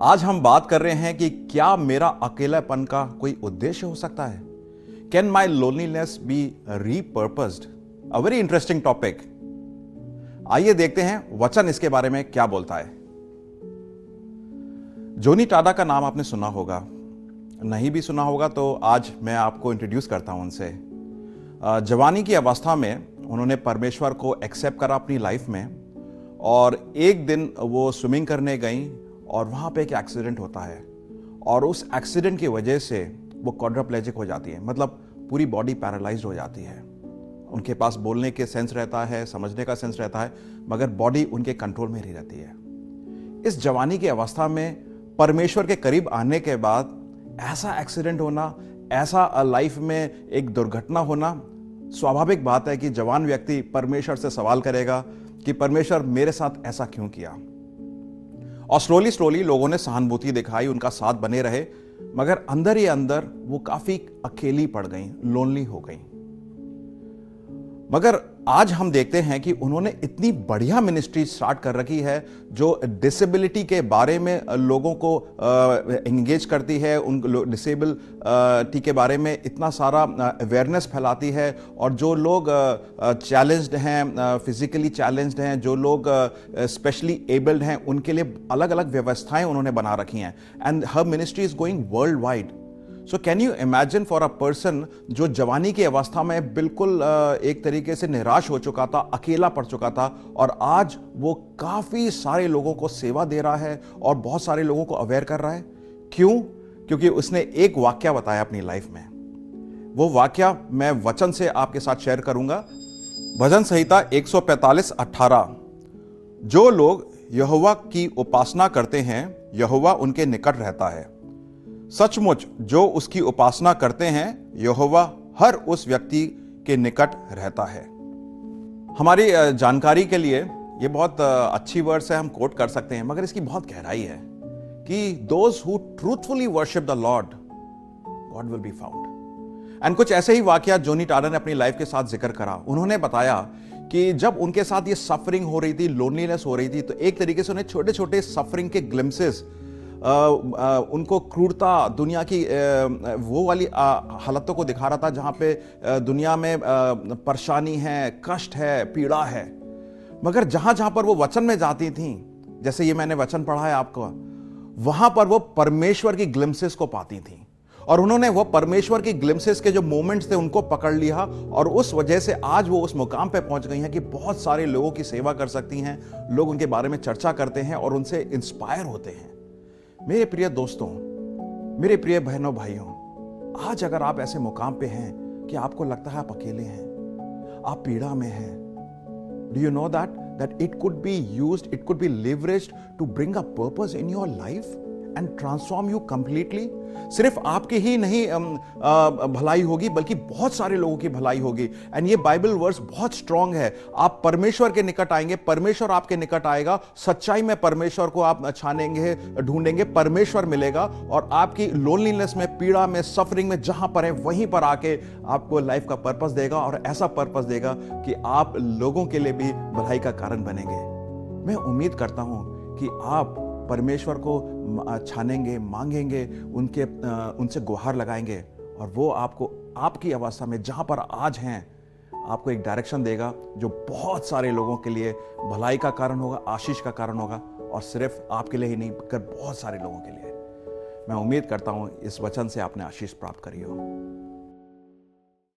आज हम बात कर रहे हैं कि क्या मेरा अकेलापन का कोई उद्देश्य हो सकता है? Can my loneliness be repurposed? A very interesting topic. आइए देखते हैं वचन इसके बारे में क्या बोलता है। जोनी टाडा का नाम आपने सुना होगा, नहीं भी सुना होगा तो आज मैं आपको इंट्रोड्यूस करता हूं उनसे। जवानी की अवस्था में उन्होंने परमेश्वर को एक्सेप्ट करा अपनी लाइफ में, और एक दिन वो स्विमिंग करने गई और वहां पे एक एक्सीडेंट होता है, और उस एक्सीडेंट की वजह से वो क्वाड्रिप्लेजिक हो जाती है, मतलब पूरी बॉडी पैरालाइज्ड हो जाती है। उनके पास बोलने के सेंस रहता है, समझने का सेंस रहता है, मगर बॉडी उनके कंट्रोल में नहीं रहती है। इस जवानी की अवस्था में परमेश्वर के करीब आने के बाद ऐसा एक्सीडेंट होना, ऐसा लाइफ में एक दुर्घटना होना, स्वाभाविक बात है कि जवान व्यक्ति परमेश्वर से सवाल करेगा कि परमेश्वर मेरे साथ ऐसा क्यों किया। और स्लोली लोगों ने सहानुभूति दिखाई, उनका साथ बने रहे, मगर अंदर ही अंदर वो काफी अकेली पड़ गई, लोनली हो गई। मगर आज हम देखते हैं कि उन्होंने इतनी बढ़िया मिनिस्ट्री स्टार्ट कर रखी है जो डिसेबिलिटी के बारे में लोगों को एंगेज करती है, उन डिसेबिलिटी के बारे में इतना सारा अवेयरनेस फैलाती है। और जो लोग चैलेंज्ड हैं, फिजिकली चैलेंज्ड हैं, जो लोग स्पेशली एबल्ड हैं, उनके लिए अलग अलग व्यवस्थाएं उन्होंने बना रखी हैं। And her ministry is going world wide. So can you imagine for a person जो जवानी की अवस्था में बिल्कुल एक तरीके से निराश हो चुका था, अकेला पड़ चुका था, और आज वो काफी सारे लोगों को सेवा दे रहा है और बहुत सारे लोगों को अवेयर कर रहा है। क्यों? क्योंकि उसने एक वाक्य बताया अपनी लाइफ में। वो वाक्य मैं वचन से आपके साथ शेयर करूंगा। भजन संहिता 145:18। जो लोग यहोवा की उपासना करते हैं, यहोवा उनके निकट रहता है। सचमुच जो उसकी उपासना करते हैं, यहोवा हर उस व्यक्ति के निकट रहता है। हमारी जानकारी के लिए ये बहुत अच्छी वर्ड्स है, हम कोट कर सकते हैं, मगर इसकी बहुत गहराई है कि those who truthfully worship the Lord, God will be found. And कुछ ऐसे ही वाकया जोनी टाडा ने अपनी लाइफ के साथ जिक्र करा। उन्होंने बताया कि जब उनके साथ ये सफरिंग हो रही थी, लोनलीनेस हो रही थी, तो एक तरीके से उन्हें छोटे छोटे सफरिंग के ग्लिम्सेस, उनको क्रूरता, दुनिया की वो वाली हालतों को दिखा रहा था जहां पे दुनिया में परेशानी है, कष्ट है, पीड़ा है। मगर जहां जहां पर वो वचन में जाती थी, जैसे ये मैंने वचन पढ़ा है आपको, वहां पर वो परमेश्वर की ग्लिम्सेस को पाती थी, और उन्होंने वो परमेश्वर की ग्लिम्सेस के जो मोमेंट्स थे उनको पकड़ लिया, और उस वजह से आज वो उस मुकाम पे पहुंच गई हैं कि बहुत सारे लोगों की सेवा कर सकती हैं। लोग उनके बारे में चर्चा करते हैं और उनसे इंस्पायर होते हैं। मेरे प्रिय दोस्तों, मेरे प्रिय बहनों भाइयों, आज अगर आप ऐसे मुकाम पे हैं कि आपको लगता है आप अकेले हैं, आप पीड़ा में हैं, do you know that it could be used, it could be leveraged to bring a purpose in your life and transform you completely. सिर्फ आपकी ही नहीं भलाई होगी, बल्कि बहुत सारे लोगों की भलाई होगी। एंड ये बाइबल वर्स बहुत स्ट्रांग है। आप परमेश्वर के निकट आएंगे, परमेश्वर आपके निकट आएगा, सच्चाई में परमेश्वर को आप छानेंगे, ढूंढेंगे, परमेश्वर मिलेगा, और आपकी लोनलीनेस में, पीड़ा में, सफरिंग में जहां पर है, वहीं पर आके आपको लाइफ का पर्पस देगा, और ऐसा पर्पस देगा कि आप लोगों के लिए भी भलाई का कारण बनेंगे। मैं उम्मीद करता हूं कि आप परमेश्वर को छानेंगे, मांगेंगे, उनसे गुहार लगाएंगे, और वो आपको आपकी अवस्था में जहां पर आज हैं आपको एक डायरेक्शन देगा जो बहुत सारे लोगों के लिए भलाई का कारण होगा, आशीष का कारण होगा, और सिर्फ आपके लिए ही नहीं, बल्कि बहुत सारे लोगों के लिए। मैं उम्मीद करता हूं इस वचन से आपने आशीष प्राप्त करी हो।